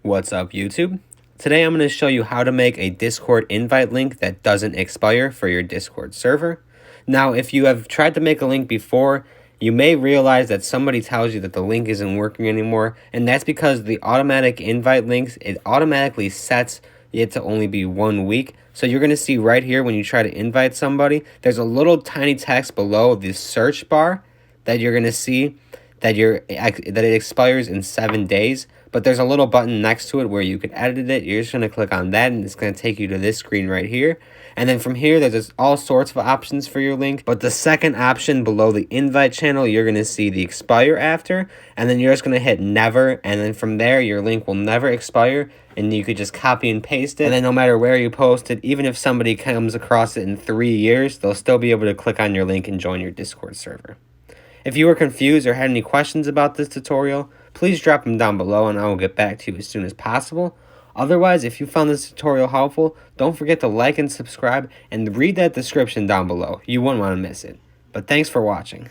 What's up, YouTube? Today I'm going to show you how to make a Discord invite link that doesn't expire for your Discord server. Now, if you have tried to make a link before, you may realize that somebody tells you that the link isn't working anymore, and that's because the automatic invite links, it automatically sets it to only be 1 week. So you're going to see right here when you try to invite somebody, there's a little tiny text below the search bar that you're going to see that it expires in 7 days, but there's a little button next to it where you can edit it. You're just going to click on that, and it's going to take you to this screen right here. And then from here, there's all sorts of options for your link, but the second option below the invite channel, you're going to see the expire after, and then you're just going to hit never, and then from there, your link will never expire, and you could just copy and paste it, and then no matter where you post it, even if somebody comes across it in 3 years, they'll still be able to click on your link and join your Discord server. If you were confused or had any questions about this tutorial, please drop them down below and I will get back to you as soon as possible. Otherwise, if you found this tutorial helpful, don't forget to like and subscribe and read that description down below. You wouldn't want to miss it. But thanks for watching.